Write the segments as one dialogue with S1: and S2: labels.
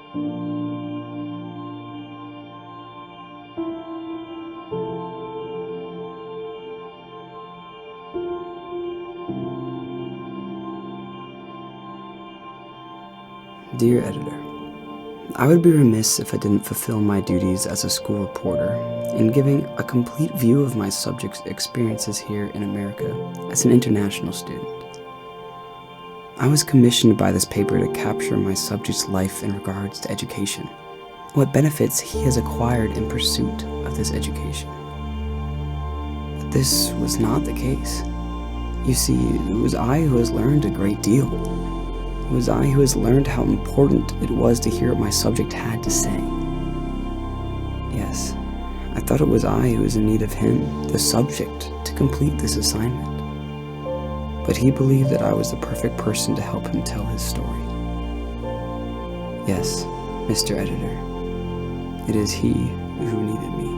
S1: Dear Editor, I would be remiss if I didn't fulfill my duties as a school reporter in giving a complete view of my subject's experiences here in America as an international student. I was commissioned by this paper to capture my subject's life in regards to education, what benefits he has acquired in pursuit of this education. But this was not the case. You see, it was I who has learned a great deal. It was I who has learned how important it was to hear what my subject had to say. Yes, I thought it was I who was in need of him, the subject, to complete this assignment. But he believed that I was the perfect person to help him tell his story. Yes, Mr. Editor, it is he who needed me.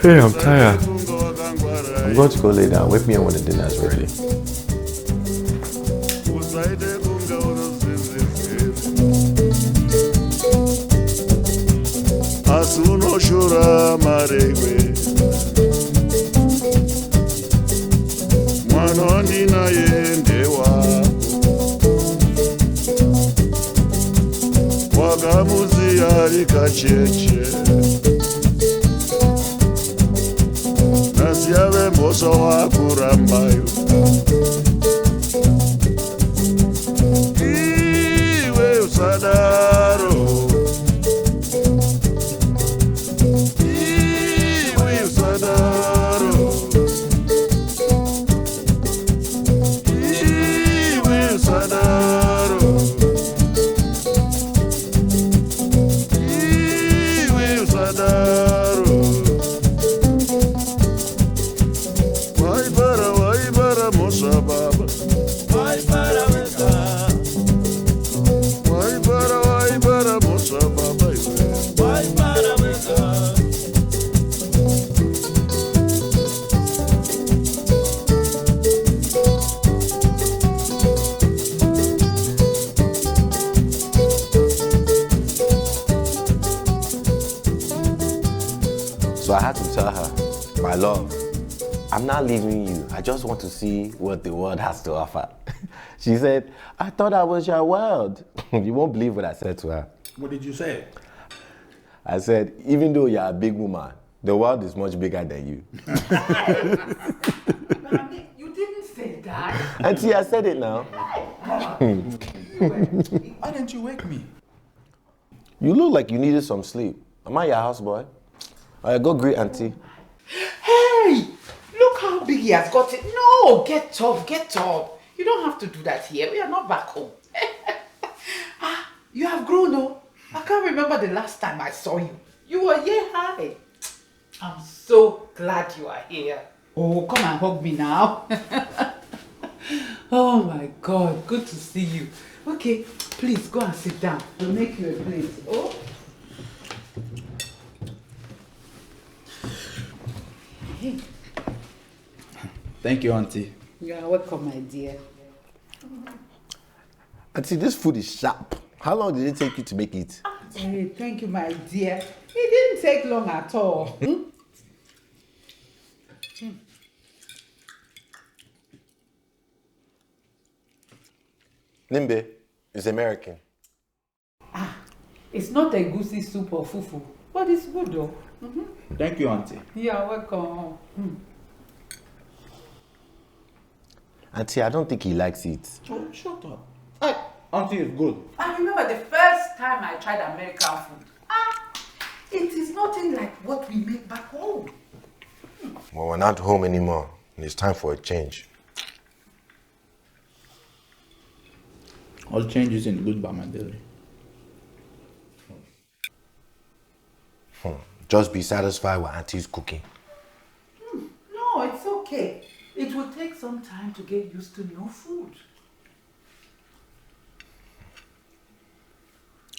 S2: Hey, I'm tired. I'm going to go lay down. Wake me up when the dinner is ready.
S3: Nasiave moso wa kurambayo Iwe usadaro Iwe usadaro Iwe usadaro Iwe usadaro Baba. Why para moça baba. Why para
S2: So I had to tell her, my love, I I'm not leaving you. I just want to see what the world has to offer. She said, I thought I was your world. You won't believe what I said to her.
S4: What did you say?
S2: I said, even though you're a big woman, the world is much bigger than you.
S5: You didn't say that.
S2: Auntie, I said it now.
S4: Why didn't you wake me?
S2: You look like you needed some sleep. Am I your houseboy? Go greet Auntie.
S5: Hey! Look how big he has got it. No, get up, get up. You don't have to do that here. We are not back home. You have grown, oh. I can't remember the last time I saw you. You were here high. I'm so glad you are here. Oh, come and hug me now. Oh my God, good to see you. Okay, please go and sit down. We'll make you a plate. Oh. Hey.
S4: Thank you, Auntie.
S5: You are welcome, my dear.
S2: Auntie, this food is sharp. How long did it take you to make it?
S5: Hey, thank you, my dear. It didn't take long at all.
S2: Nimbe is American.
S5: It's not a goosey soup or fufu, but it's good though.
S4: Thank you, Auntie.
S5: You are welcome.
S2: Auntie, I don't think he likes it.
S4: Oh, shut up. Hey, Auntie is good.
S5: I remember the first time I tried American food. It is nothing like what we make back home.
S2: Well, we're not home anymore, and it's time for a change.
S4: All changes in good by my daily.
S2: Just be satisfied with Auntie's cooking.
S5: No, it's okay. It will take some time to get used to new food.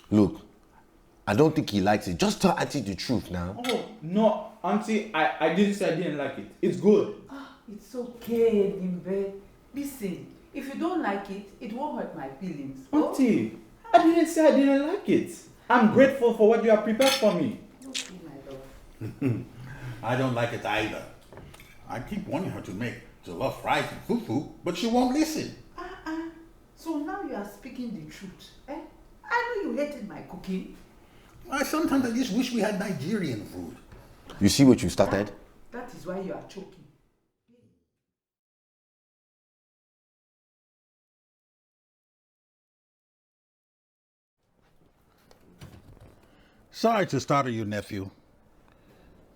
S2: Look, I don't think he likes it. Just tell Auntie the truth now.
S4: Oh, no, Auntie, I didn't say I didn't like it. It's good.
S5: It's okay, Nimbe. Listen, if you don't like it, it won't hurt my feelings.
S4: Auntie, I didn't say I didn't like it. I'm grateful for what you have prepared for me.
S5: Okay, my love.
S6: I don't like it either. I keep wanting her to make jollof rice and fufu, but she won't listen.
S5: So now you are speaking the truth, eh? I know you hated my cooking.
S6: Sometimes I just wish we had Nigerian food.
S2: You see what you started?
S5: That is why you are choking.
S6: Sorry to startle you, nephew,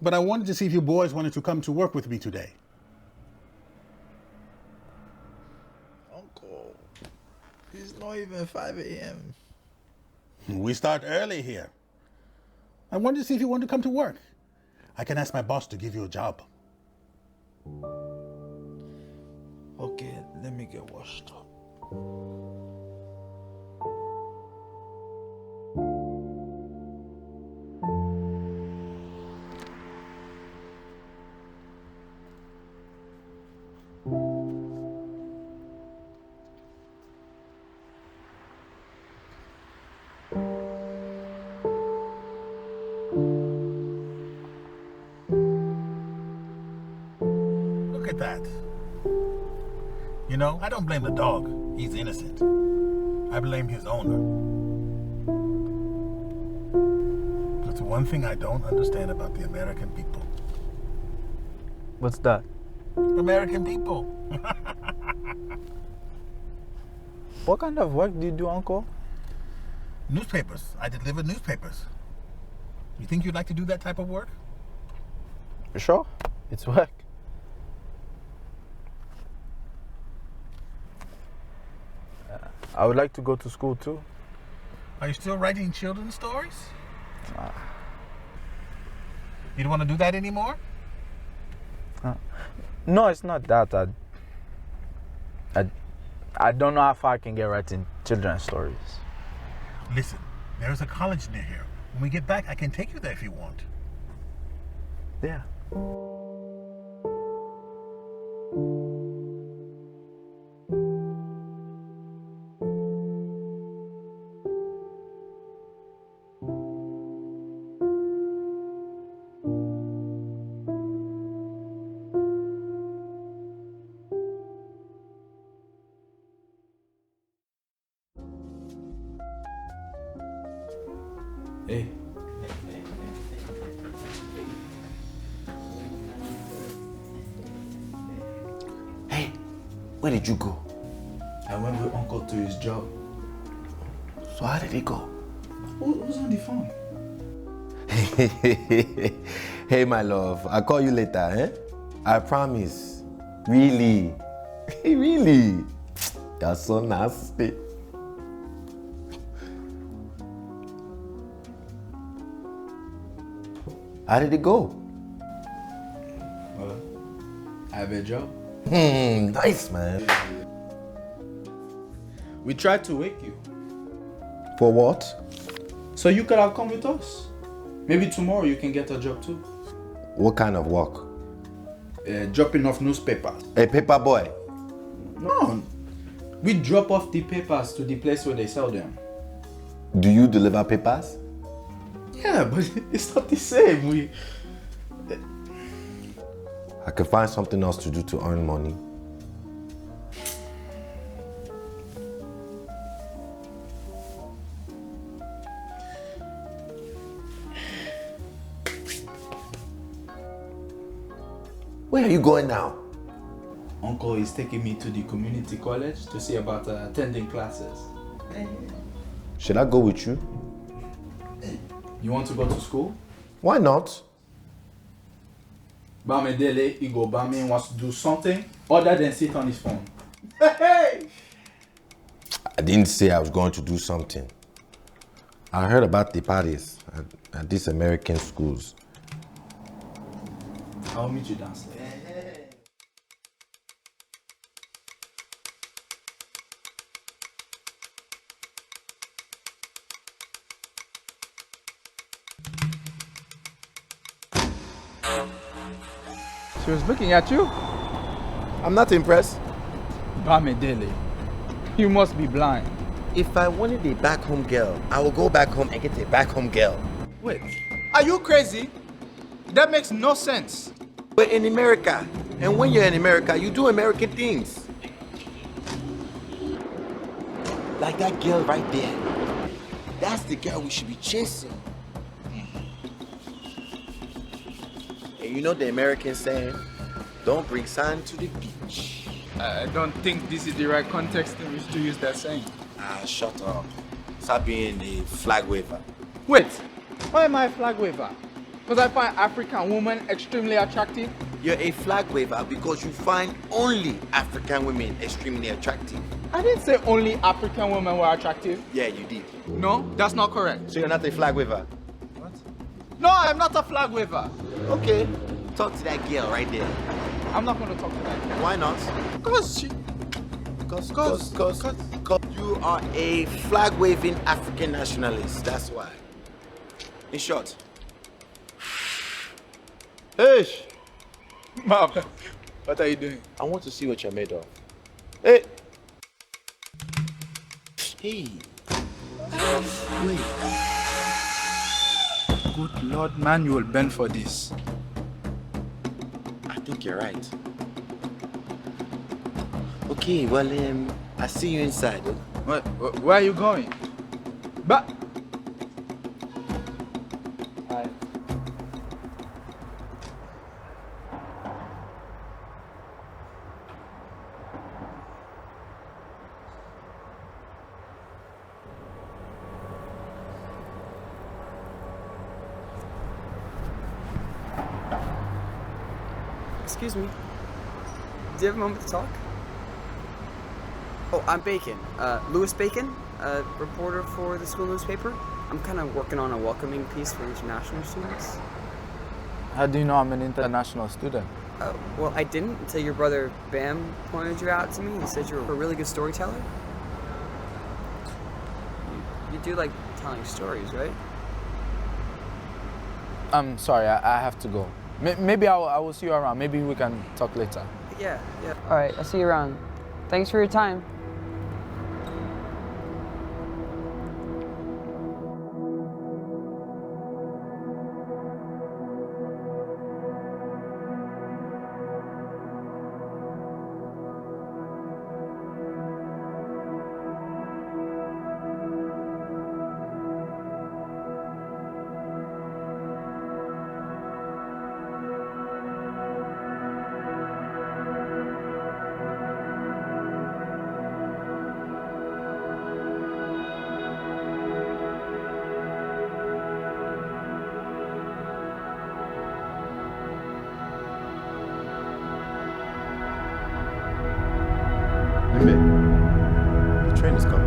S6: but I wanted to see if you boys wanted to come to work with me today.
S7: Uncle, it's not even 5 a.m.
S6: We start early here. I wanted to see if you wanted to come to work. I can ask my boss to give you a job.
S7: Okay, let me get washed up.
S6: Look at that. You know, I don't blame the dog. He's innocent. I blame his owner. That's one thing I don't understand about the American people.
S7: What's that?
S6: American people.
S7: What kind of work do you do, Uncle?
S6: Newspapers. I deliver newspapers. You think you'd like to do that type of work?
S7: Sure, it's work. I would like to go to school too.
S6: Are you still writing children's stories? You don't want to do that anymore?
S7: No, it's not that. I don't know how far I can get writing children's stories.
S6: Listen, there's a college near here. When we get back, I can take you there if you want.
S7: Yeah.
S4: Hey.
S2: Hey, where did you go?
S4: I went with Uncle to his job.
S2: So how did it go?
S4: Who's on the phone?
S2: Hey, my love, I'll call you later, eh? I promise. Really? Really? You're so nasty. How did it go?
S4: Well, I have a job.
S2: Nice, man.
S4: We tried to wake you,
S2: For what?
S4: so you could have come with us. Maybe tomorrow you can get a job too.
S2: What kind of work?
S4: Dropping off newspapers.
S2: A paper boy.
S4: No, we drop off the papers to the place where they sell them.
S2: Do you deliver papers?
S4: Yeah, but it's not the same.
S2: I could find something else to do to earn money. Where are you going now?
S4: Uncle is taking me to the community college to see about attending classes.
S2: Should I go with you?
S4: You want to go to school?
S2: Why not?
S4: Bamedele Igo Bami wants to do something other than sit on his phone. Hey!
S2: I didn't say I was going to do something. I heard about the parties at these American schools.
S4: I'll meet you downstairs.
S7: She was looking at you?
S2: I'm not impressed.
S7: Bamedele, you must be blind.
S2: If I wanted a back home girl, I will go back home and get a back home girl.
S4: Wait, are you crazy? That makes no sense.
S2: We're in America, and when you're in America, you do American things. Like that girl right there. That's the girl we should be chasing. And you know the American saying, don't bring sand to the beach.
S7: I don't think this is the right context in which to use that saying.
S2: Ah, shut up. Stop being a flag waver.
S7: Wait, why am I a flag waver? Because I find African women extremely attractive?
S2: You're a flag waver because you find only African women extremely attractive.
S7: I didn't say only African women were attractive.
S2: Yeah, you did.
S7: No, that's not correct.
S2: So you're not a flag waver?
S7: No, I'm not a flag waver.
S2: Okay. Talk to that girl right there.
S7: I'm not going to talk to that girl.
S2: Why not?
S7: Because she...
S2: Because you are a flag waving African nationalist. That's why. In short.
S7: Hey! Mom, what are you doing?
S2: I want to see what you're made of. Hey! Hey!
S4: Wait. Good Lord, man, you will bend for this.
S2: I think you're right. Okay, well, I'll see you inside.
S7: Where are you going? But...
S1: Excuse me. Do you have a moment to talk? Oh, I'm Bacon. Louis Bacon, reporter for the school newspaper. I'm kind of working on a welcoming piece for international students.
S7: How do you know I'm an international student?
S1: Well, I didn't until your brother Bam pointed you out to me. He said you were a really good storyteller. You do like telling stories, right?
S7: I'm sorry, I have to go. Maybe I will see you around. Maybe we can talk later.
S1: Yeah. All right, I'll see you around. Thanks for your time.
S2: Nimbe, the train is coming.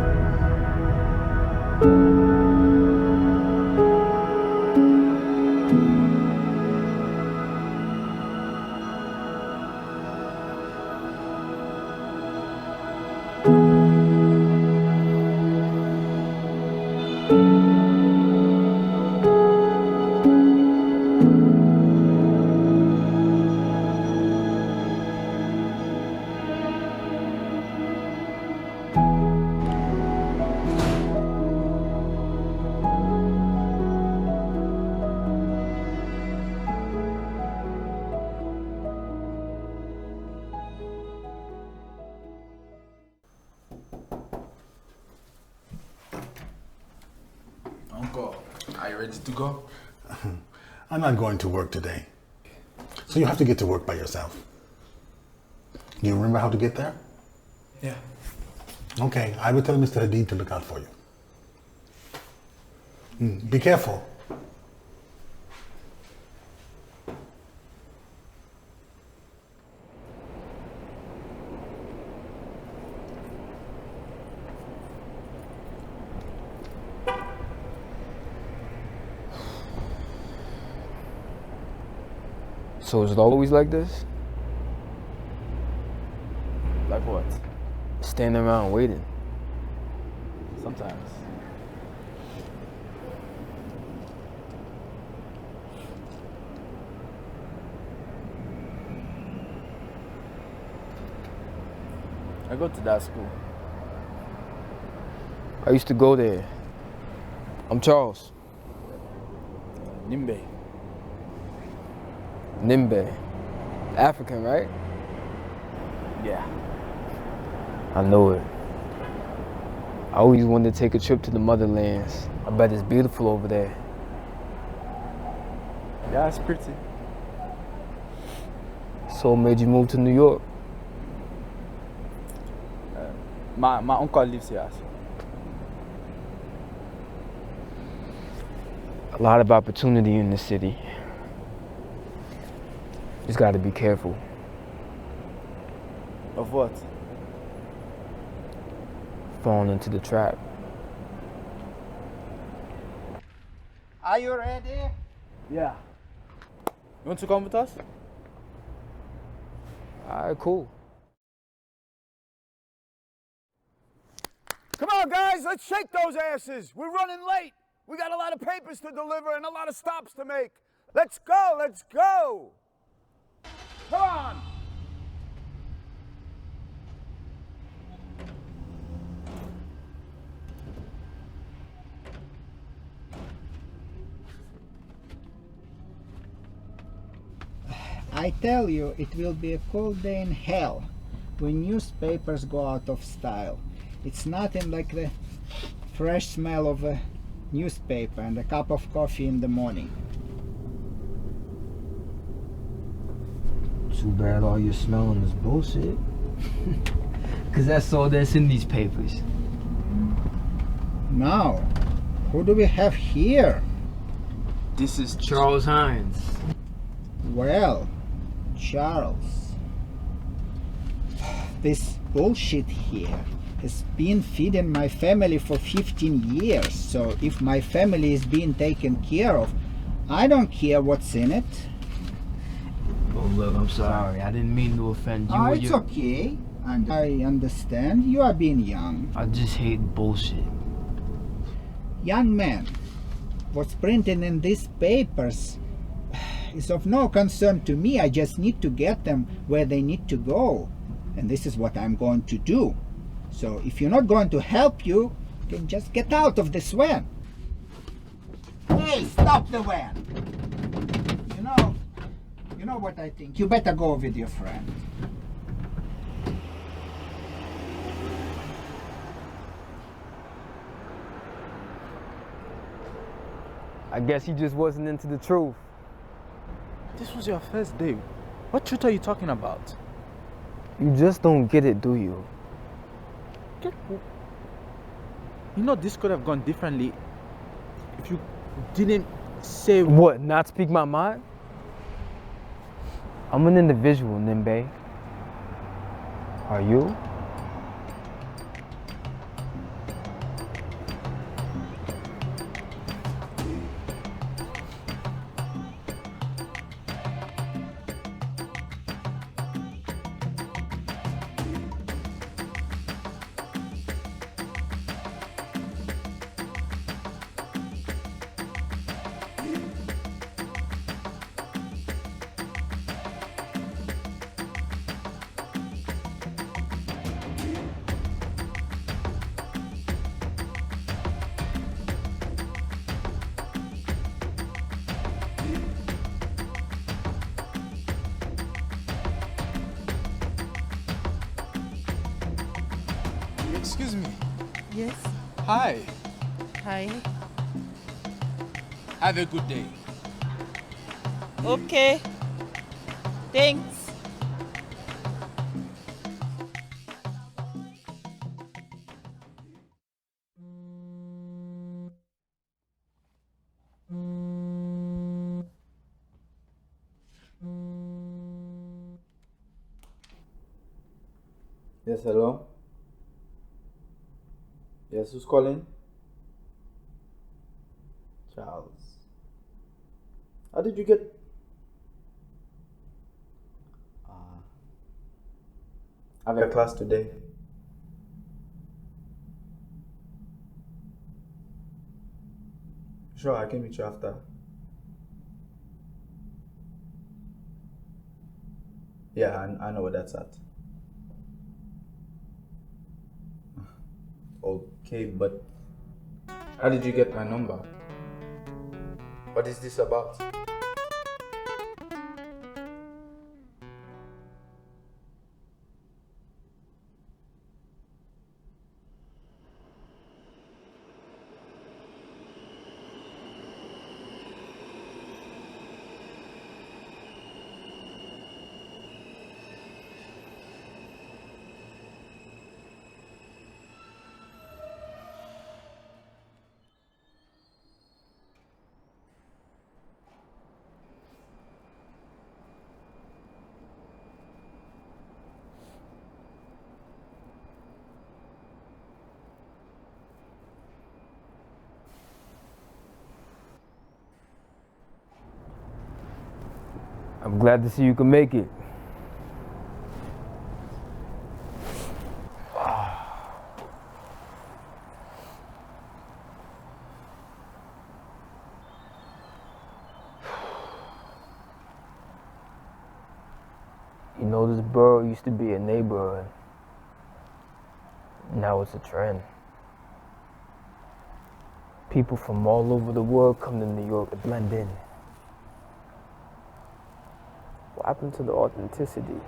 S4: Uncle, are you ready to go?
S6: I'm not going to work today. So you have to get to work by yourself. Do you remember how to get there?
S4: Yeah.
S6: Okay, I will tell Mr. Hadid to look out for you. Be careful.
S8: So is it always like this?
S9: Like what?
S8: Standing around waiting.
S9: Sometimes. I go to that school.
S8: I used to go there. I'm Charles.
S9: Nimbe.
S8: Nimbe. African, right?
S9: Yeah.
S8: I know it. I always wanted to take a trip to the motherlands. I bet it's beautiful over there.
S9: Yeah, it's pretty.
S8: So what made you move to New York?
S9: My uncle lives here. So.
S8: A lot of opportunity in the city. Just gotta be careful.
S9: Of what?
S8: Falling into the trap.
S7: Are you ready?
S9: Yeah. You want to come with us?
S8: Alright, cool.
S10: Come on, guys, let's shake those asses. We're running late. We got a lot of papers to deliver and a lot of stops to make. Let's go, let's go. Come on.
S11: I tell you, it will be a cold day in hell when newspapers go out of style. It's nothing like the fresh smell of a newspaper and a cup of coffee in the morning.
S8: Too bad all you're smelling is bullshit. Cause that's all that's in these papers.
S11: Now, who do we have here?
S8: This is Charles Hines.
S11: Well, Charles, this bullshit here has been feeding my family for 15 years, so if my family is being taken care of, I don't care what's in it.
S8: Oh look, I'm sorry. I didn't mean to offend you.
S11: Oh, it's okay. And I understand you are being young.
S8: I just hate bullshit.
S11: Young man, what's printed in these papers is of no concern to me. I just need to get them where they need to go. And this is what I'm going to do. So if you're not going to help, you can just get out of this van. Hey, stop the van! You know what I think? You better go with your friend.
S8: I guess he just wasn't into the truth.
S9: This was your first day. What truth are you talking about?
S8: You just don't get it, do you?
S9: You know this could have gone differently if you didn't say
S8: what? Not speak my mind? I'm an individual, Nimbe. Are you?
S7: Excuse me.
S12: Yes.
S7: Hi.
S12: Hi.
S7: Have a good day.
S12: Okay. Thanks.
S9: Yes, hello? Yes, who's calling? Charles. How did you get... I have a class today. Sure, I can meet you after. Yeah, I know where that's at. Okay, but how did you get my number? What is this about?
S8: I'm glad to see you can make it. You know, this borough used to be a neighborhood. Now it's a trend. People from all over the world come to New York to blend in. What happened to the authenticity?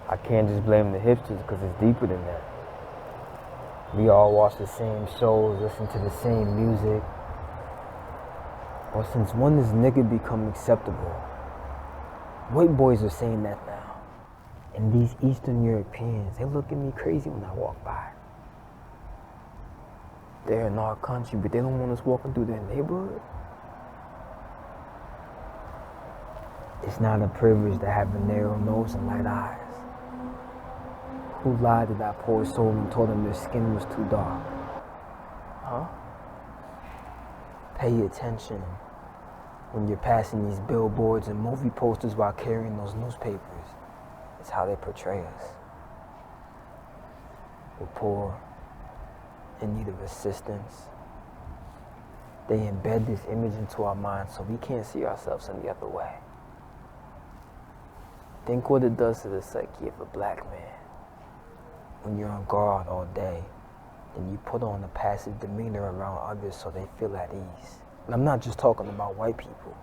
S8: I can't just blame the hipsters because it's deeper than that. We all watch the same shows, listen to the same music. Well, since when does nigga become acceptable? White boys are saying that now. And these Eastern Europeans, they look at me crazy when I walk by. They're in our country, but they don't want us walking through their neighborhood. It's not a privilege to have a narrow nose and light eyes. Who lied to that poor soul and told them their skin was too dark? Huh? Pay attention when you're passing these billboards and movie posters while carrying those newspapers. It's how they portray us. We're poor, in need of assistance. They embed this image into our minds so we can't see ourselves any other way. Think what it does to the psyche of a black man. When you're on guard all day, then you put on a passive demeanor around others so they feel at ease. And I'm not just talking about white people.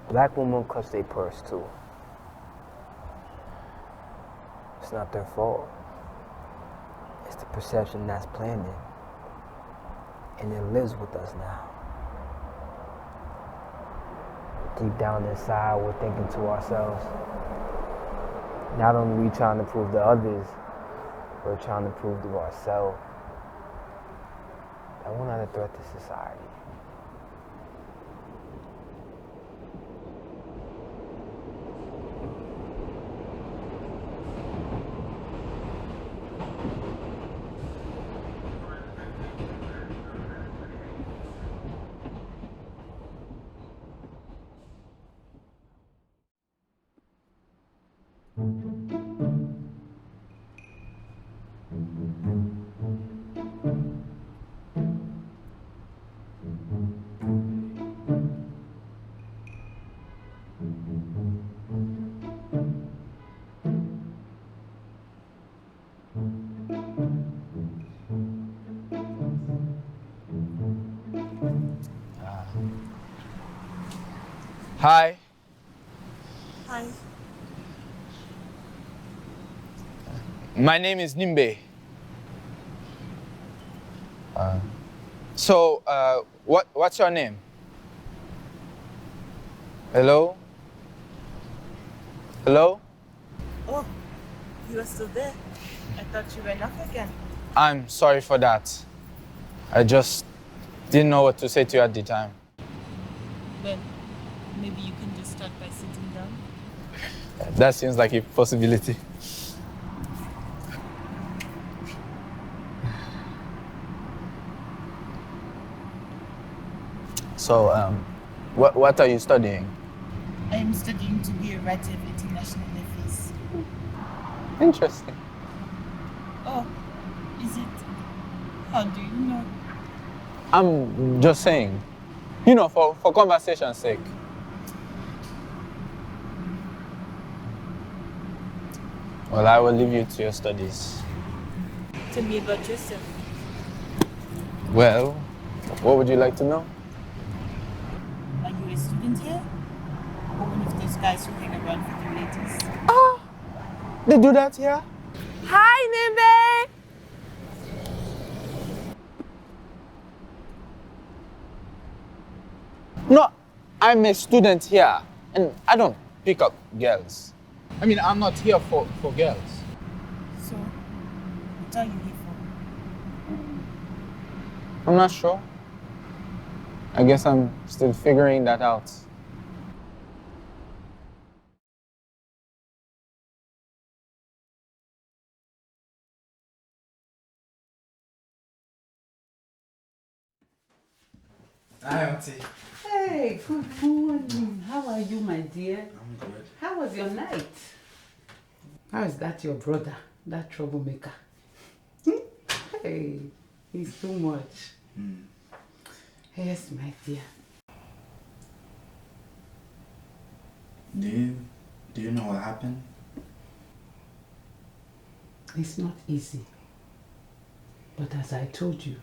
S8: Black women clutch their purse too. It's not their fault. It's the perception that's planted. And it lives with us now. Deep down inside, we're thinking to ourselves, not only are we trying to prove to others, we're trying to prove to ourselves that we're not a threat to society.
S7: Hi.
S12: Hi.
S7: My name is Nimbe. What's your name? Hello? Hello?
S12: Oh, you are still there. I thought you went off again.
S7: I'm sorry for that. I just didn't know what to say to you at the time.
S12: Well, maybe you can just start by sitting down.
S7: That seems like a possibility. So, what are you studying?
S12: I am studying to be a writer of international affairs.
S7: Interesting.
S12: Oh, is it? How do you know?
S7: I'm just saying, you know, for conversation's sake. Well, I will leave you to your studies.
S12: Tell me about yourself.
S7: Well, what would you like to know?
S12: Are you a student here? Or one of those guys who hang around for the ladies?
S7: Oh, they do that here?
S13: Hi, Nimbe!
S7: No, I'm a student here, and I don't pick up girls.
S9: I mean, I'm not here for girls.
S12: So, what are you here for?
S7: I'm not sure. I guess I'm still figuring that out.
S4: Hi, Auntie.
S5: Hey, good morning. How are you, my dear?
S4: I'm good.
S5: How was your night? How is that your brother, that troublemaker? Hey, he's too much. Yes, my dear.
S4: Do you know what happened?
S5: It's not easy. But as I told you,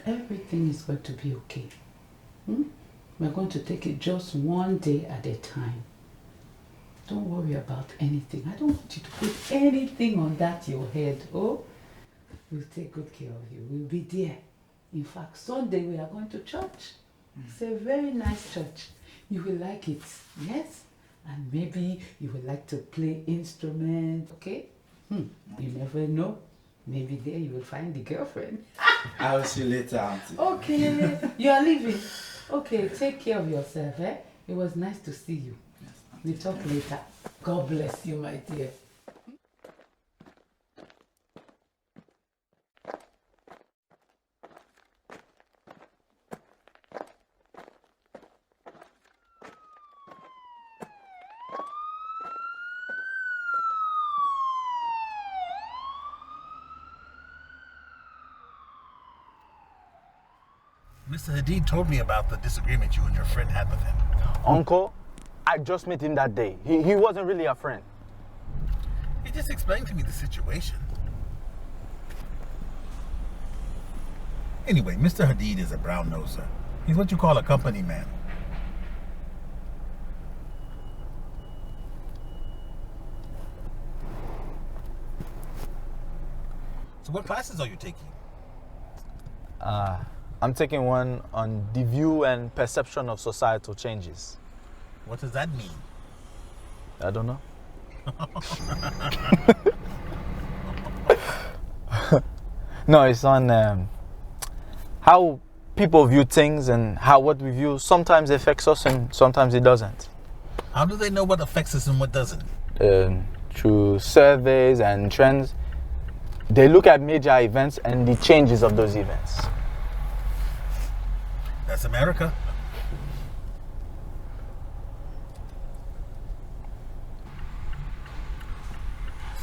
S5: everything is going to be okay. We're going to take it just one day at a time. Don't worry about anything. I don't want you to put anything on that your head. Oh, we'll take good care of you. We'll be there. In fact, Sunday we are going to church. It's a very nice church. You will like it, yes? And maybe you would like to play instruments, okay? You never know. Maybe there you will find the girlfriend.
S4: I will see you later, Auntie.
S5: Okay, you are leaving. Okay, take care of yourself, eh? It was nice to see you.
S4: Yes,
S5: We talk later. God bless you, my dear.
S6: Mr. Hadid told me about the disagreement you and your friend had with him.
S7: Uncle, I just met him that day. He wasn't really a friend.
S6: He just explained to me the situation. Anyway, Mr. Hadid is a brown-noser. He's what you call a company man. So what classes are you taking?
S7: I'm taking one on the view and perception of societal changes.
S6: What does that mean?
S7: I don't know. No, it's on how people view things and how what we view sometimes affects us and sometimes it doesn't.
S6: How do they know what affects us and what doesn't?
S7: Through surveys and trends, they look at major events and the changes of those events.
S6: That's America.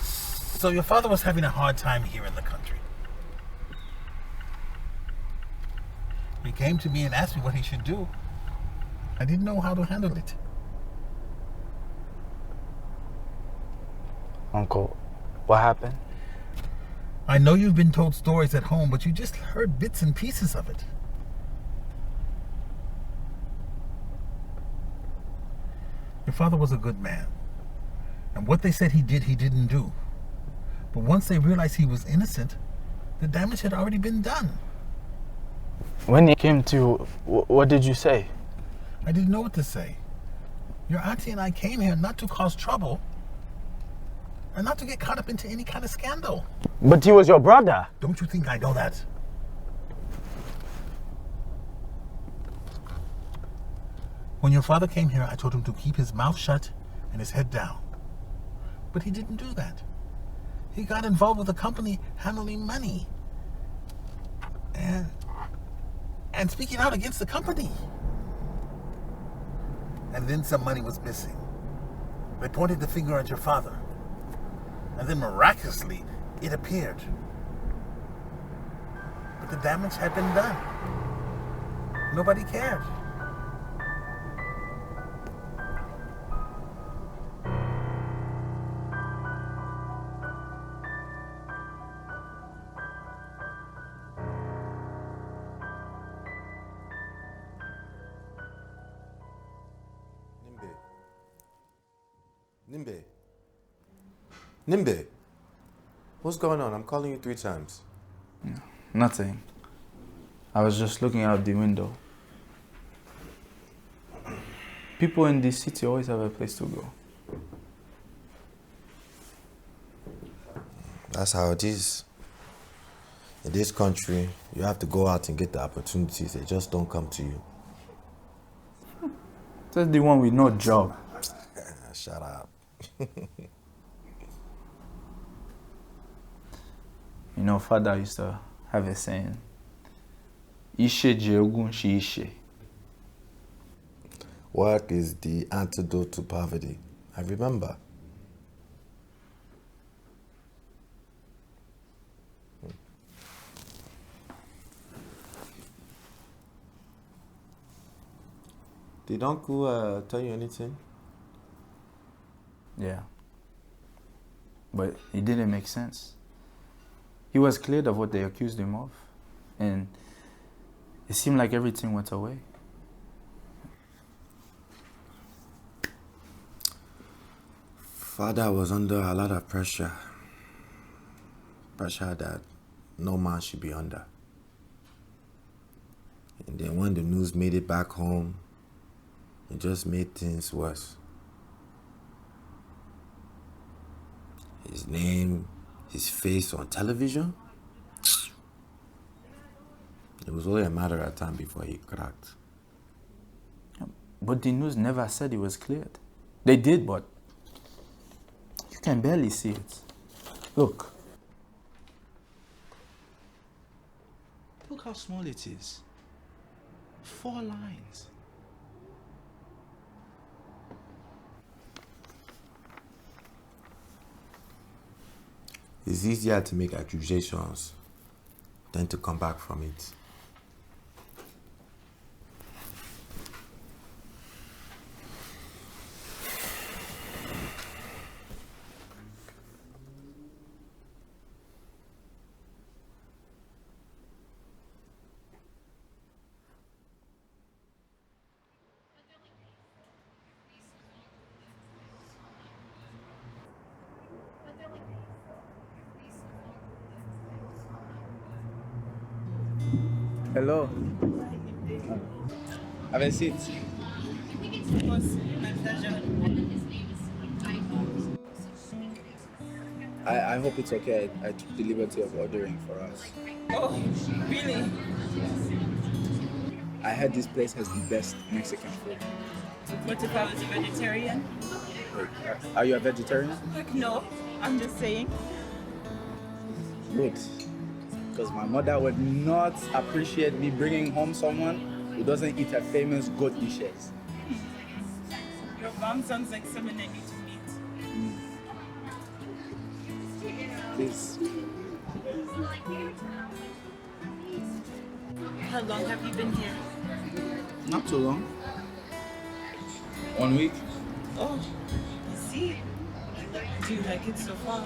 S6: So your father was having a hard time here in the country. He came to me and asked me what he should do. I didn't know how to handle it.
S7: Uncle, what happened?
S6: I know you've been told stories at home, but you just heard bits and pieces of it. Your father was a good man. And what they said he did, he didn't do. But once they realized he was innocent, the damage had already been done.
S7: When he came to you, what did you say?
S6: I didn't know what to say. Your auntie and I came here not to cause trouble and not to get caught up into any kind of scandal.
S7: But he was your brother.
S6: Don't you think I know that? When your father came here, I told him to keep his mouth shut and his head down. But he didn't do that. He got involved with a company handling money and speaking out against the company. And then some money was missing. They pointed the finger at your father. And then miraculously, it appeared. But the damage had been done. Nobody cared.
S2: Nimbe, what's going on? I'm calling you 3 times.
S7: Nothing. I was just looking out the window. People in this city always have a place to go.
S2: That's how it is. In this country, you have to go out and get the opportunities. They just don't come to you.
S7: That's the one with no job.
S2: Shut up.
S7: You know, Father used to have a saying, Ishe jeogun shi ishe.
S2: Work is the antidote to poverty. I remember. Did Uncle tell you anything?
S7: Yeah. But it didn't make sense. He was cleared of what they accused him of. And it seemed like everything went away.
S2: Father was under a lot of pressure. Pressure that no man should be under. And then when the news made it back home, it just made things worse. His name, his face on television. It was only a matter of time before he cracked.
S7: But the news never said he was cleared. They did, but you can barely see it. Look.
S6: Look how small it is. 4 lines.
S2: It's easier to make accusations than to come back from it.
S9: Hello. Have a seat.
S12: Of course, my pleasure.
S9: I hope it's okay. I took the liberty of ordering for us.
S12: Oh, really?
S9: I heard this place has the best Mexican food.
S12: What if I was a vegetarian?
S9: Wait, are you a vegetarian?
S12: No, I'm just saying.
S9: Good. Because my mother would not appreciate me bringing home someone who doesn't eat her famous goat dishes.
S12: Your mom sounds like someone I need to meet.
S9: Please.
S12: How long have you been here?
S9: Not too long. 1 week.
S12: Oh, I see. Do you like it so far?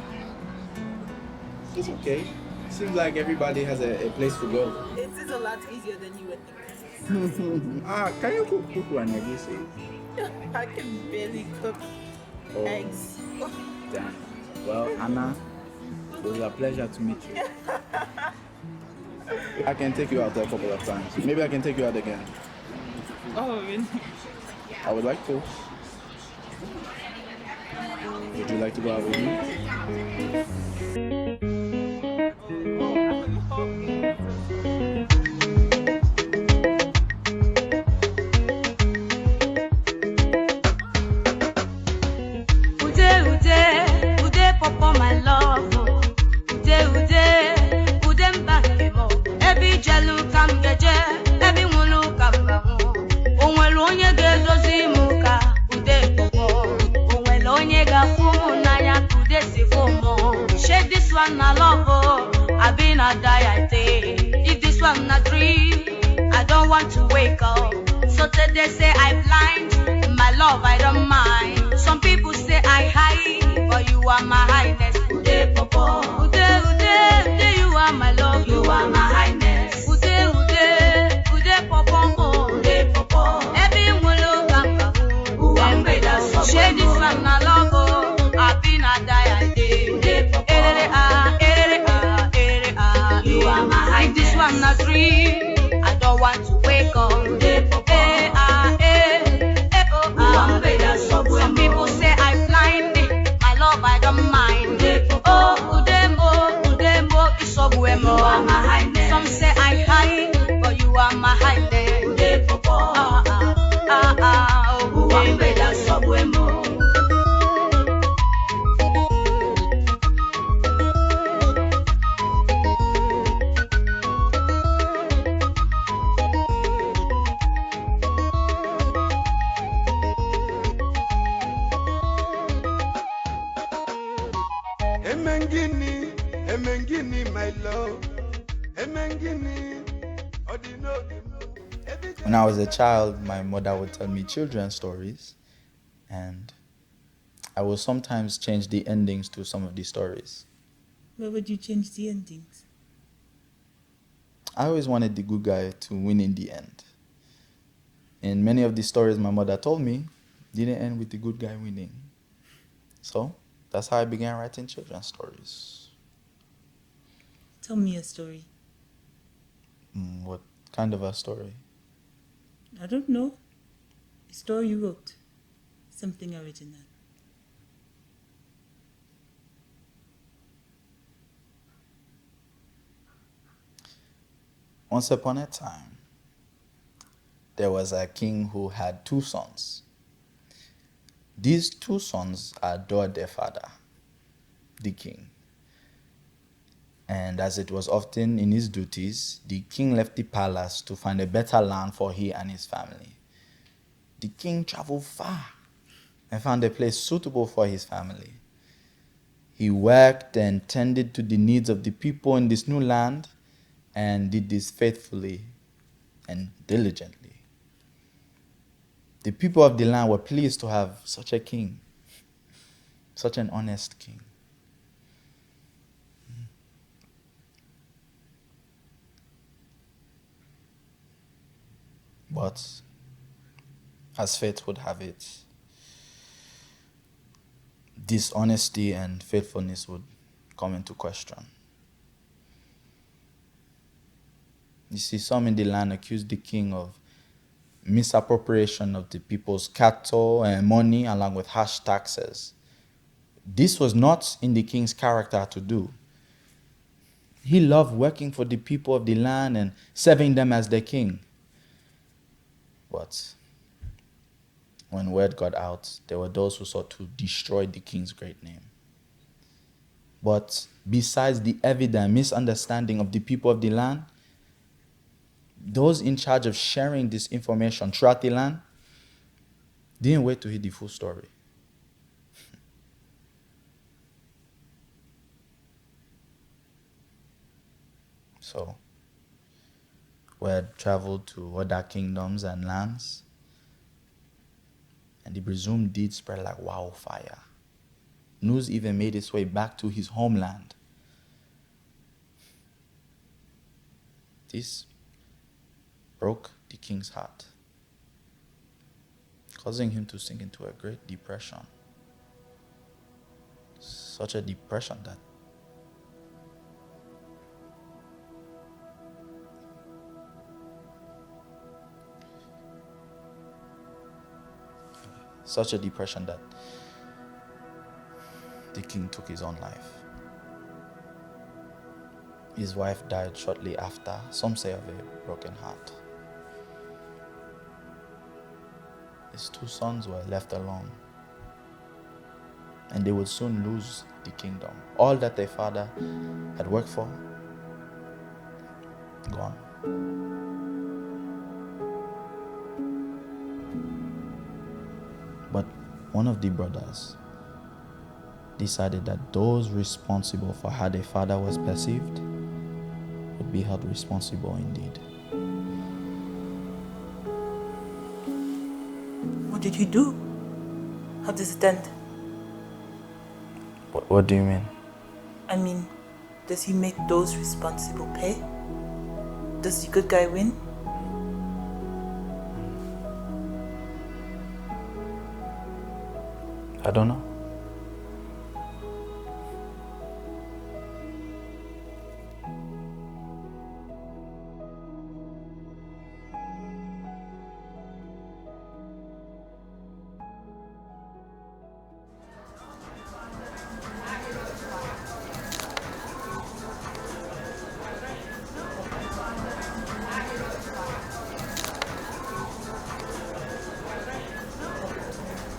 S9: It's okay. Seems like everybody has a place to go.
S12: It is a lot easier than you would think.
S9: Can you cook one egg?
S12: I can barely cook eggs.
S9: Damn. Well, Anna, It was a pleasure to meet you. I can take you out a couple of times. Maybe I can take you out again.
S12: Oh, really?
S9: I would like to. Would you like to go out with me?
S13: Ude, papa, my love. Ude, mbakemo. Every jelu kam geje, every mulu kam gamu. Onwelu onye ga-edozi muka, ude popo. Onwelu onye ga-fumu n'anya, ude si fumu. Shake this one na love, I been a die I take. If this one na dream, I don't want to wake up. So today say I blind, my love I don't mind. Some people say I high, but you are my highness. Ude popo, ude, you are my love, you are my highness. Ude popo, ude popo. Every mulu gamba, share this one na love, I been a die I day. Ude popo, you are my highness. If this one na dream, I don't want to wake up. Ude popo. Some people say I blind, my love I don't mind. Oh, Udemo, Isobuemo. Some say I high, but you are my highness.
S3: Emengini, my love. Emengini,
S7: When I was a child, my mother would tell me children's stories, and I will sometimes change the endings to some of the stories.
S12: Where would you change the endings?
S7: I always wanted the good guy to win in the end. And many of the stories my mother told me didn't end with the good guy winning. So that's how I began writing children's stories.
S12: Tell me a story.
S7: What kind of a story?
S12: I don't know. A story you wrote. Something original.
S7: Once upon a time, there was a king who had 2 sons. These 2 sons adored their father, the king. And as it was often in his duties, the king left the palace to find a better land for he and his family. The king traveled far and found a place suitable for his family. He worked and tended to the needs of the people in this new land and did this faithfully and diligently. The people of the land were pleased to have such a king, such an honest king. But as fate would have it, dishonesty and faithfulness would come into question. You see, some in the land accused the king of misappropriation of the people's cattle and money along with harsh taxes. This was not in the king's character to do. He loved working for the people of the land and serving them as their king. But when word got out, there were those who sought to destroy the king's great name. But besides the evident misunderstanding of the people of the land, those in charge of sharing this information throughout the land didn't wait to hear the full story. So, word traveled to other kingdoms and lands, and the presumed deed spread like wildfire. News even made its way back to his homeland. This broke the king's heart, causing him to sink into a great depression. Such a depression that such a depression that the king took his own life. His wife died shortly after, some say of a broken heart. His 2 sons were left alone, and they would soon lose the kingdom. All that their father had worked for, gone. But one of the brothers decided that those responsible for how their father was perceived would be held responsible indeed.
S12: What did he do? How does it end?
S7: What do you mean?
S12: I mean, does he make those responsible pay? Does the good guy win?
S7: I don't know.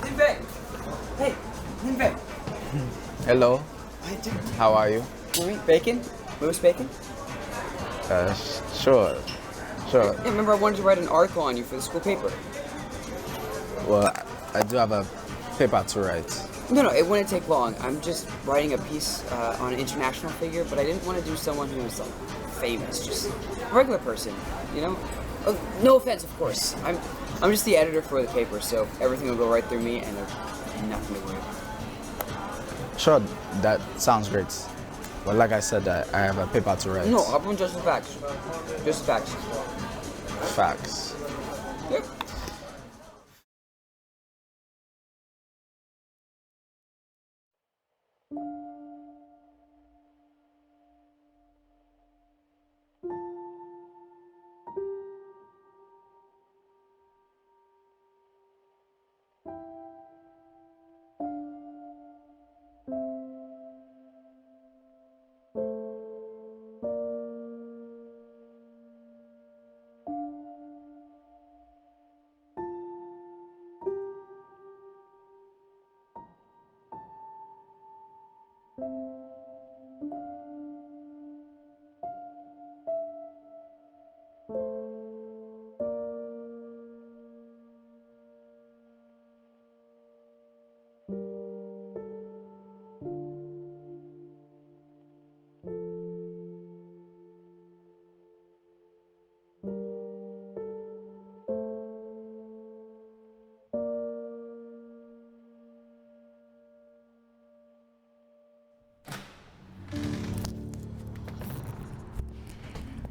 S1: Nimbe! Hey, Nimbe!
S14: Hello. How are you?
S1: Bacon? Moose bacon?
S14: Sure.
S1: Yeah, remember I wanted to write an article on you for the school paper.
S14: Well, I do have a paper to write.
S1: No, it wouldn't take long. I'm just writing a piece on an international figure, but I didn't want to do someone who was like famous, just a regular person, you know? Oh, no offense, of course. I'm just the editor for the paper, so everything will go right through me, and there's nothing to worry about.
S14: Sure, that sounds great. But like I said, I have a paper to write.
S1: No, I'm just the facts. Just the facts.
S14: Facts.
S1: Yep.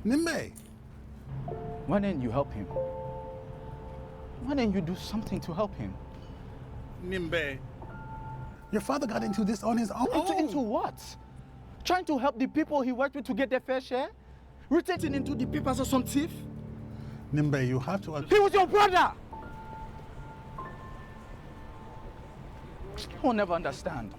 S6: Nimbe,
S9: Why didn't you help him? Why didn't you do something to help him?
S6: Nimbe, your father got into this on his own.
S9: Into what? Trying to help the people he worked with to get their fair share? Written into the papers of some thief?
S6: Nimbe, you have to...
S9: He was your brother! You'll never understand.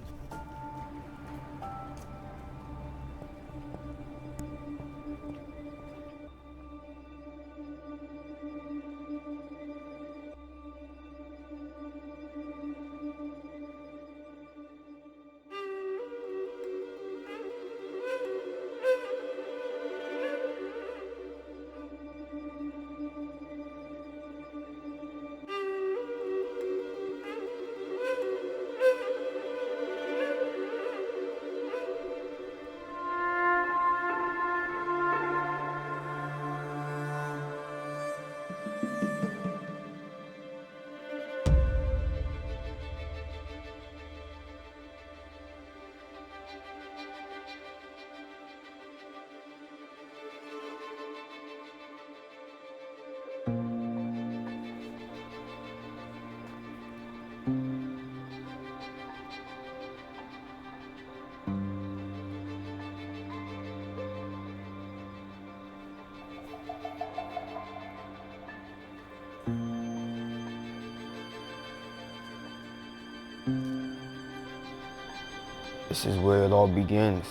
S15: This is where it all begins.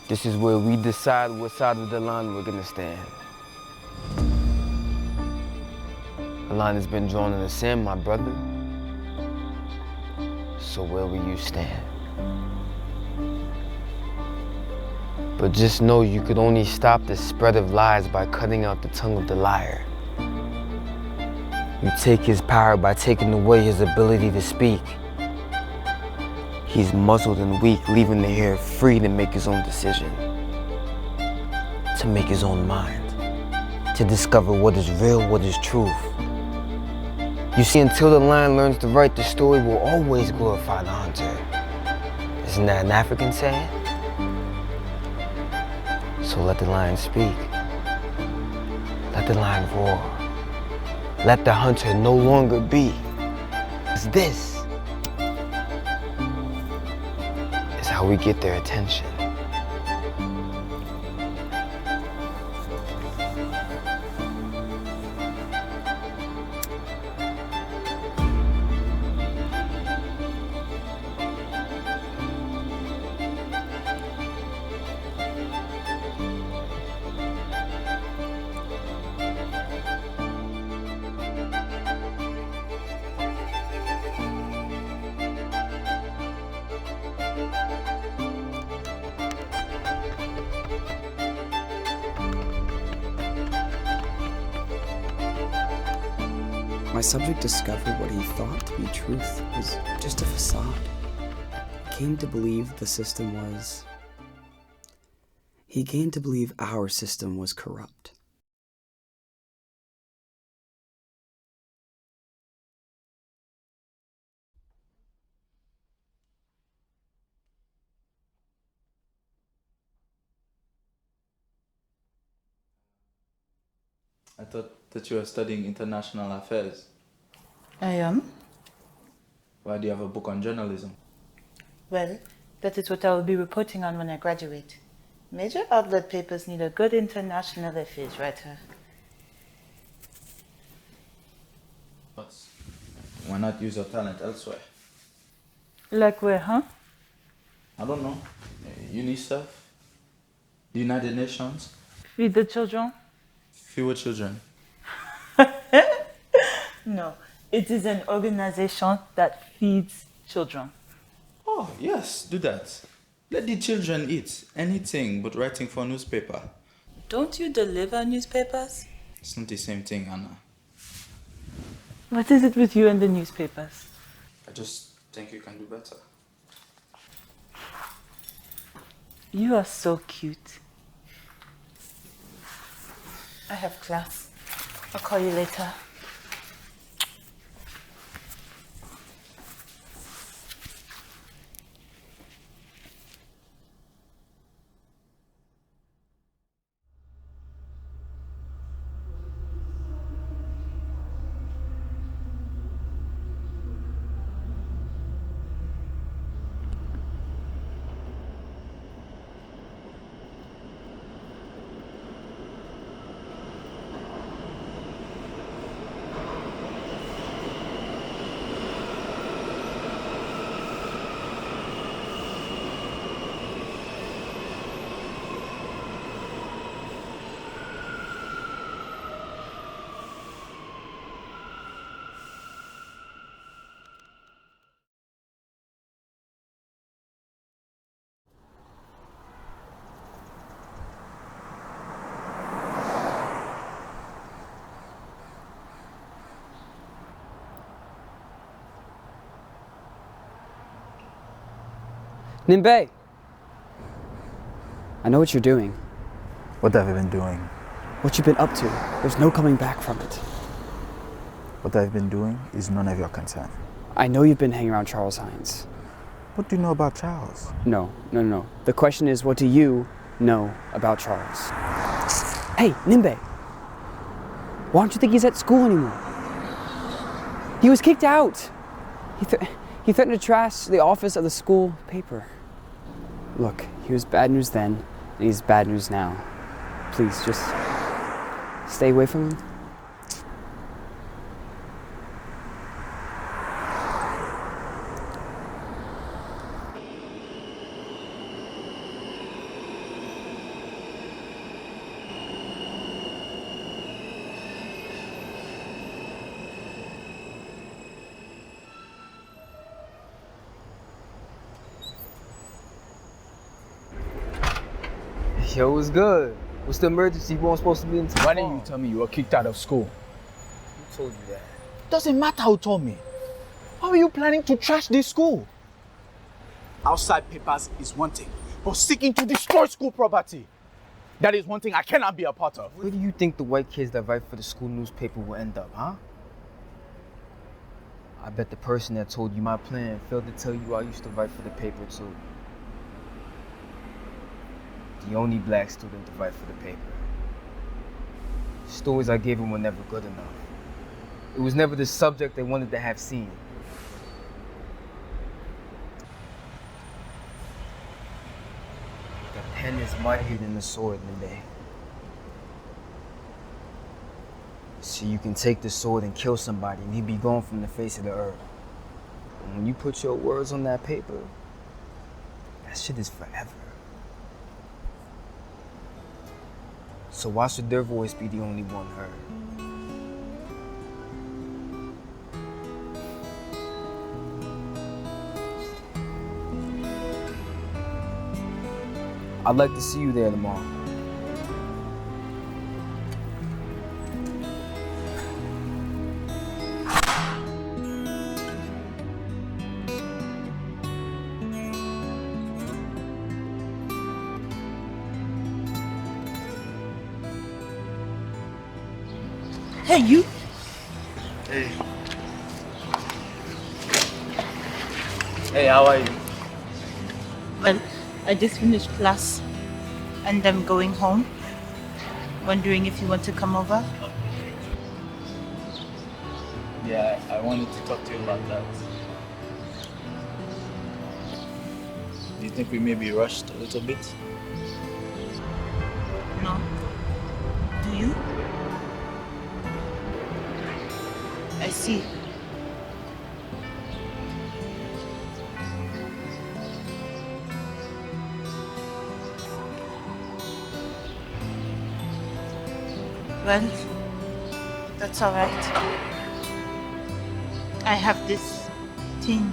S15: This is where we decide what side of the line we're gonna stand. The line has been drawn in the sand, my brother. So where will you stand? But just know you could only stop the spread of lies by cutting out the tongue of the liar. You take his power by taking away his ability to speak. He's muzzled and weak, leaving the heir free to make his own decision, to make his own mind, to discover what is real, what is truth. You see, until the lion learns to write, the story will always glorify the hunter. Isn't that an African saying? So let the lion speak. Let the lion roar. Let the hunter no longer be. 'Cause this is how we get their attention.
S1: My subject discovered what he thought to be truth was just a facade. He came to believe our system was corrupt.
S7: I thought that you were studying international affairs.
S12: I am.
S7: Why do you have a book on journalism?
S12: Well, that is what I will be reporting on when I graduate. Major outlet papers need a good international affairs writer.
S7: But why not use your talent elsewhere?
S12: Like where, huh?
S7: I don't know. UNICEF? The United Nations?
S12: Feed the children?
S7: Fewer children.
S12: No, it is an organization that feeds children.
S7: Oh, yes, do that. Let the children eat anything but writing for a newspaper.
S12: Don't you deliver newspapers?
S7: It's not the same thing, Anna.
S12: What is it with you and the newspapers?
S7: I just think you can do better.
S12: You are so cute. I have class. I'll call you later.
S1: Nimbe! I know what you're doing.
S14: What have you been doing?
S1: What you've been up to. There's no coming back from it.
S14: What I've been doing is none of your concern.
S1: I know you've been hanging around Charles Hines.
S14: What do you know about Charles?
S1: No. The question is, what do you know about Charles? Hey, Nimbe! Why don't you think he's at school anymore? He was kicked out! He threatened to trash the office of the school paper. Look, he was bad news then, and he's bad news now. Please, just stay away from him.
S8: Yo, what's good? What's the emergency? You weren't supposed to be in town.
S9: Why didn't you tell me you were kicked out of school?
S8: Who told you that?
S9: Doesn't matter who told me. How are you planning to trash this school? Outside papers is one thing, but seeking to destroy school property, that is one thing I cannot be a part of.
S8: Where do you think the white kids that write for the school newspaper will end up, huh? I bet the person that told you my plan failed to tell you I used to write for the paper too. The only black student to write for the paper. The stories I gave him were never good enough. It was never the subject they wanted to have seen. The pen is mightier than the sword, Nimbe. So you can take the sword and kill somebody and he'd be gone from the face of the earth. And when you put your words on that paper, that shit is forever. So why should their voice be the only one heard? I'd like to see you there tomorrow.
S12: Hey, you.
S8: Hey. Hey, how are you?
S12: Well, I just finished class and I'm going home. Wondering if you want to come over?
S9: Yeah, I wanted to talk to you about that. Do you think we may be rushed a little bit?
S12: No. Do you? I see. Well, that's all right. I have this thing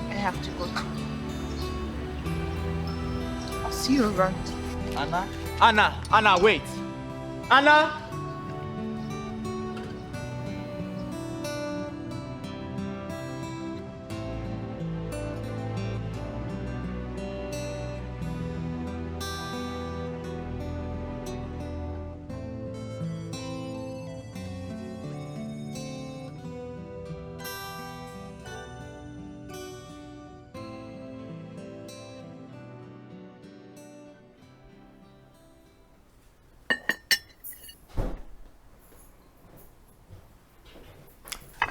S12: I have to go to. I'll see you around.
S9: Anna, wait. Anna!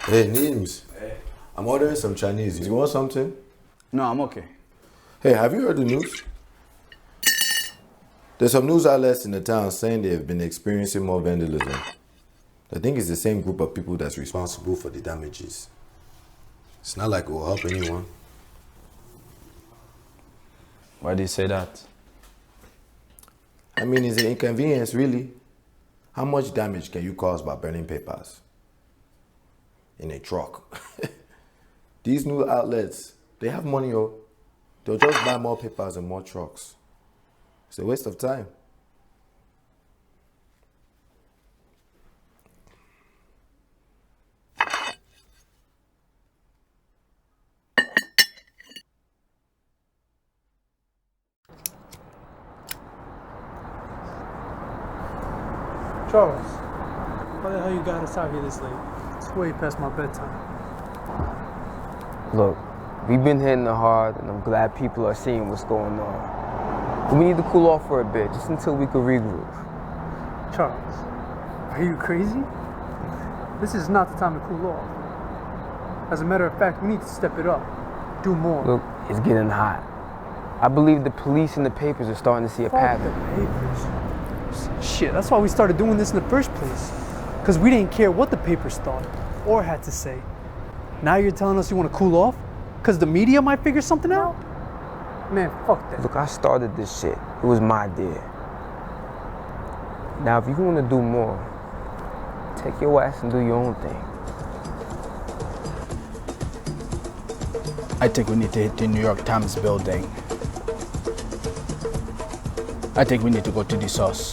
S2: Hey, Nims. Hey. I'm ordering some Chinese. You want something?
S9: No, I'm okay.
S2: Hey, have you heard the news? There's some news outlets in the town saying they've been experiencing more vandalism. I think it's the same group of people that's responsible for the damages. It's not like it will help anyone.
S14: Why do you say that?
S2: I mean, it's an inconvenience, really. How much damage can you cause by burning papers? In a truck. These new outlets, they have money, oh. They'll just buy more papers and more trucks. It's a waste of time.
S16: Charles, why the hell you got us out here this late? It's way past my bedtime.
S8: Look, we've been hitting it hard, and I'm glad people are seeing what's going on. But we need to cool off for a bit, just until we can regroup.
S16: Charles, are you crazy? This is not the time to cool off. As a matter of fact, we need to step it up. Do more.
S8: Look, it's getting hot. I believe the police and the papers are starting to see a pattern.
S16: The papers. Shit, that's why we started doing this in the first place. Because we didn't care what the papers thought or had to say. Now you're telling us you want to cool off? Because the media might figure something out? Man, fuck that.
S8: Look, I started this shit. It was my idea. Now, if you want to do more, take your ass and do your own thing.
S9: I think we need to hit the New York Times building. I think we need to go to the source.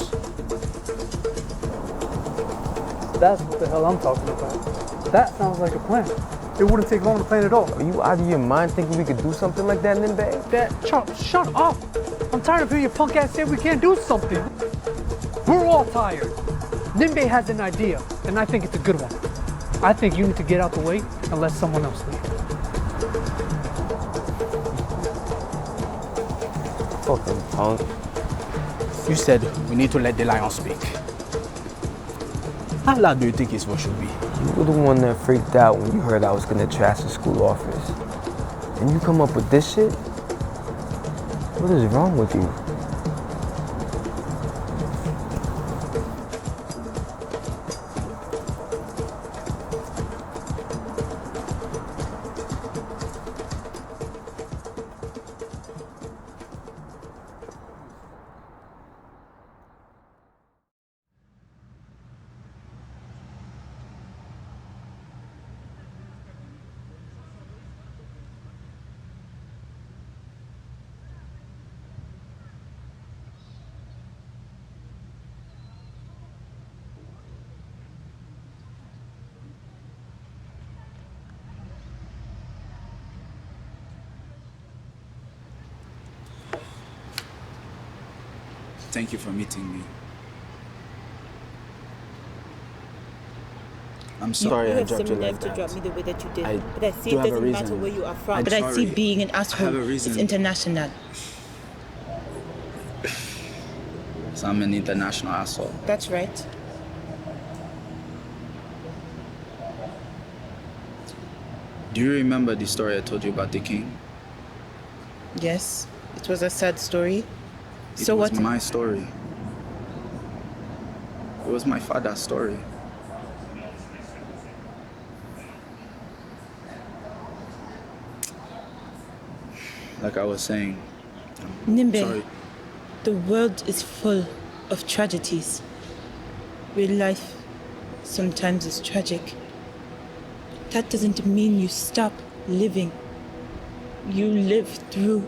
S16: That's what the hell I'm talking about. That sounds like a plan. It wouldn't take long to plan at all.
S15: Are you out of your mind thinking we could do something like that, Nimbe?
S16: Shut up! I'm tired of hearing your punk ass say we can't do something. We're all tired. Nimbe has an idea, and I think it's a good one. I think you need to get out the way and let someone else lead.
S15: Fucking punk.
S9: You said we need to let the lion speak. How loud do you think his voice should be?
S15: You were the one that freaked out when you heard I was gonna trash the school office. And you come up with this shit? What is wrong with you?
S14: Thank you for meeting me. I'm sorry I dropped you like that.
S12: to drop me the way that you did.
S14: I
S12: but I see
S14: do
S12: it
S14: have a
S12: doesn't matter
S14: reason.
S12: where you are from.
S14: I'm
S12: But I see
S14: sorry.
S12: being an
S14: I
S12: asshole.
S14: have a reason.
S12: It's international.
S14: So I'm an international asshole.
S12: That's right.
S14: Do you remember the story I told you about the king?
S12: Yes, it was a sad story.
S14: It was my story. It was my father's story. Like I was saying,
S12: Nimbe,
S14: sorry.
S12: the world is full of tragedies. Real life sometimes is tragic. That doesn't mean you stop living. You live through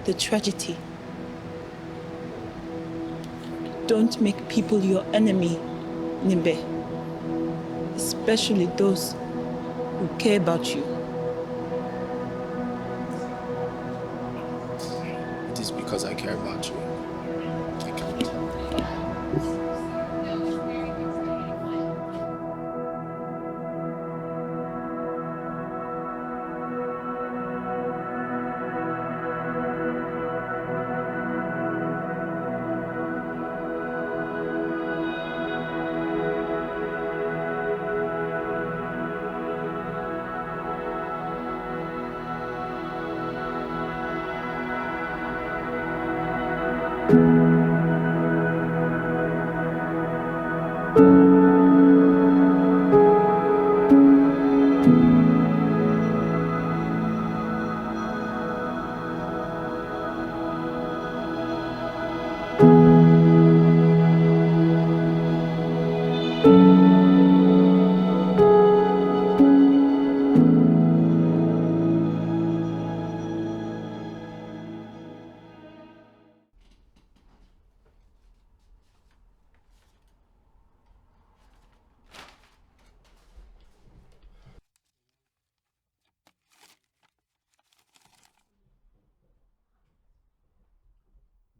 S12: the tragedy. Don't make people your enemy, Nimbe. Especially those who care about you.
S14: It is because I care about you. I can't.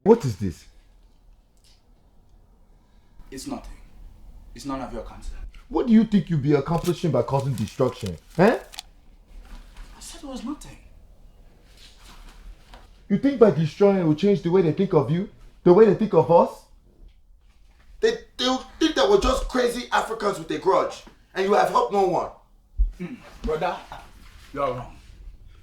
S2: What is this?
S4: It's nothing. It's none of your concern.
S2: What do you think you'll be accomplishing by causing destruction? Eh?
S4: I said it was nothing.
S2: You think by destroying it will change the way they think of you? The way they think of us? They'll think that we're just crazy Africans with a grudge. And you have helped no one.
S4: Brother, you're wrong.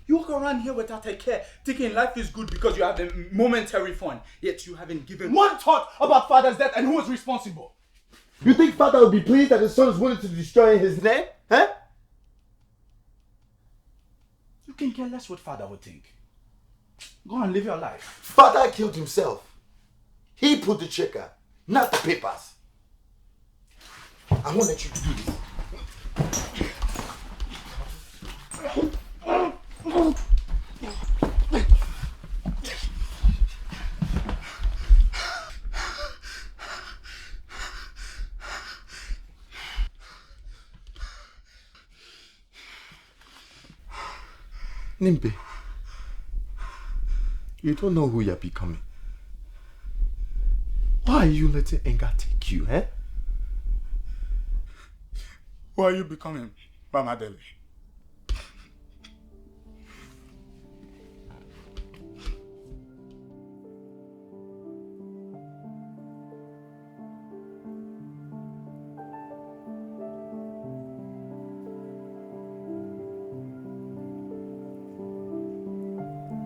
S4: You walk around here without a care, thinking life is good because you have a momentary fun. Yet you haven't given one thought about father's death and who is responsible.
S2: You think father will be pleased that his son is willing to destroy his name? Huh?
S4: You can care less what father would think. Go and live your life.
S2: Father killed himself. He pulled the trigger, not the papers. I won't let you do this. Nimbe, you don't know who you're becoming. Why are you letting anger take you, eh?
S4: Who are you becoming, Mama Dele?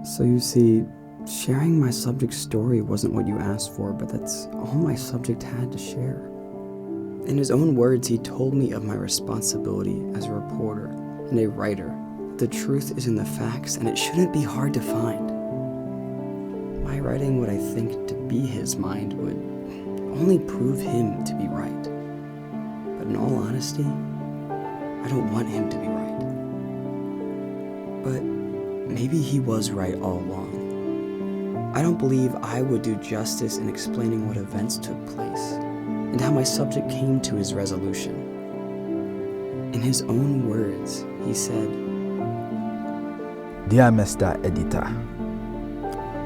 S1: So you see, sharing my subject's story wasn't what you asked for, but that's all my subject had to share. In his own words, he told me of my responsibility as a reporter and a writer. The truth is in the facts, and it shouldn't be hard to find. My writing what I think to be his mind would only prove him to be right. But in all honesty, I don't want him to be right. But maybe he was right all along. I don't believe I would do justice in explaining what events took place and how my subject came to his resolution. In his own words, he said,
S7: Dear Mr. Editor,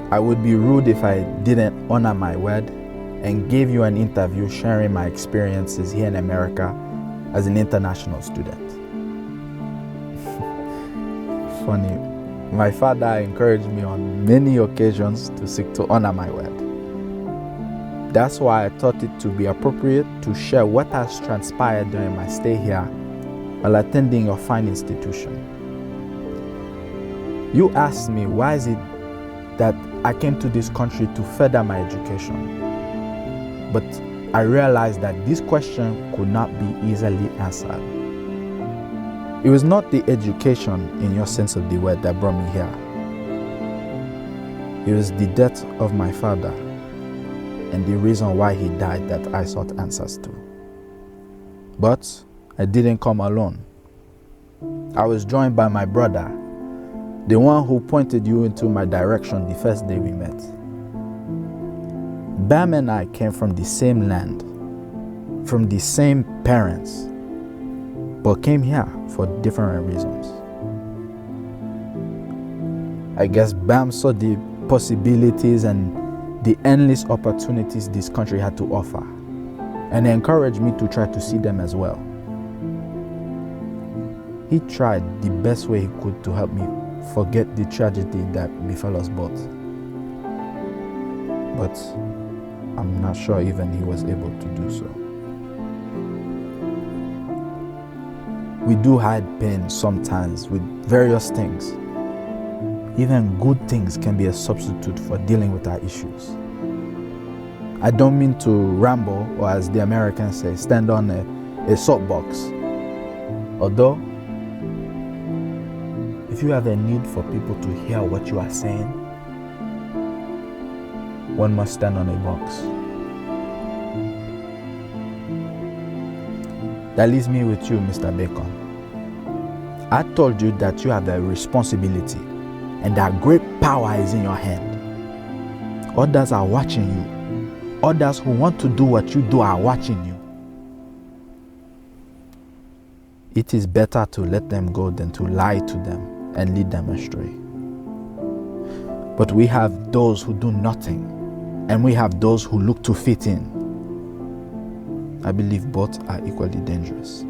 S7: I would be rude if I didn't honor my word and gave you an interview sharing my experiences here in America as an international student. Funny, my father encouraged me on many occasions to seek to honor my word. That's why I thought it to be appropriate to share what has transpired during my stay here while attending your fine institution. You asked me why is it that I came to this country to further my education. But I realized that this question could not be easily answered. It was not the education in your sense of the word that brought me here. It was the death of my father and the reason why he died that I sought answers to. But I didn't come alone. I was joined by my brother, the one who pointed you into my direction the first day we met. Bam and I came from the same land, from the same parents, but came here for different reasons. I guess Bam saw the possibilities and the endless opportunities this country had to offer, and encouraged me to try to see them as well. He tried the best way he could to help me forget the tragedy that befell us both. But I'm not sure even he was able to do so. We do hide pain sometimes with various things. Even good things can be a substitute for dealing with our issues. I don't mean to ramble, or as the Americans say, stand on a soapbox. Although, if you have a need for people to hear what you are saying, one must stand on a box. That leaves me with you, Mr. Bacon. I told you that you have a responsibility and that great power is in your hand. Others are watching you. Others who want to do what you do are watching you. It is better to let them go than to lie to them and lead them astray. But we have those who do nothing, and we have those who look to fit in. I believe both are equally dangerous.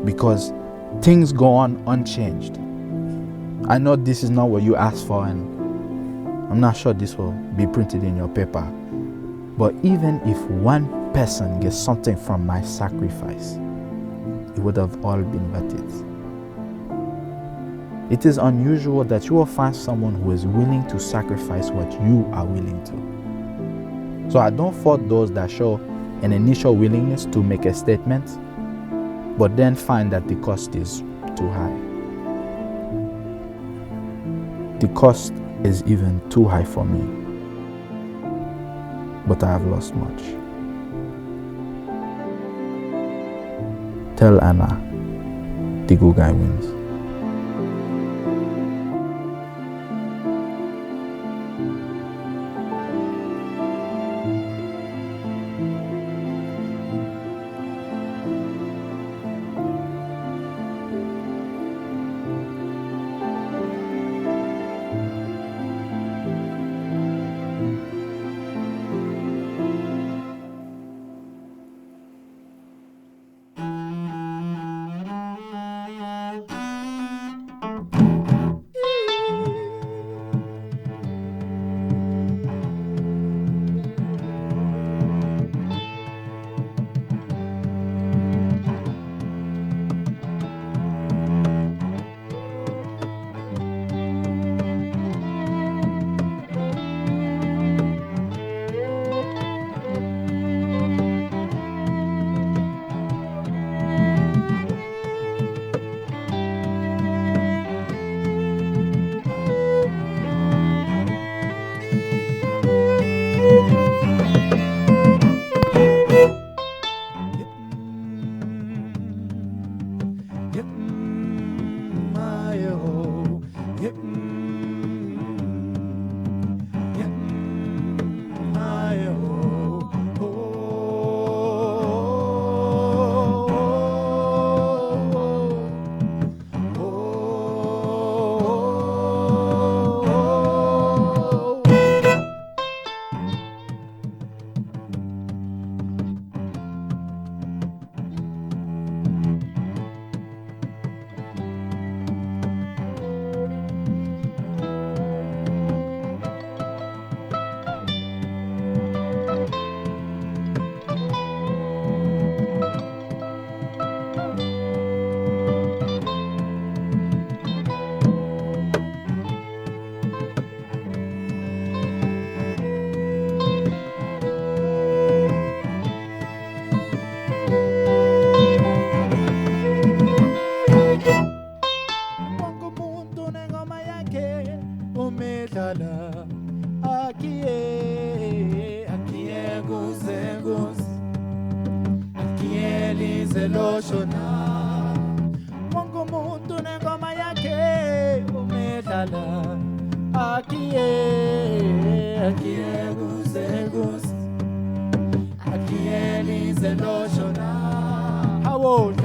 S7: Because things go on unchanged. I know this is not what you asked for, and I'm not sure this will be printed in your paper. But even if one person gets something from my sacrifice, it would have all been worth it. It is unusual that you will find someone who is willing to sacrifice what you are willing to. So I don't fault those that show an initial willingness to make a statement, but then find that the cost is too high. The cost is even too high for me, but I have lost much. Tell Anna the good guy wins.
S17: How old?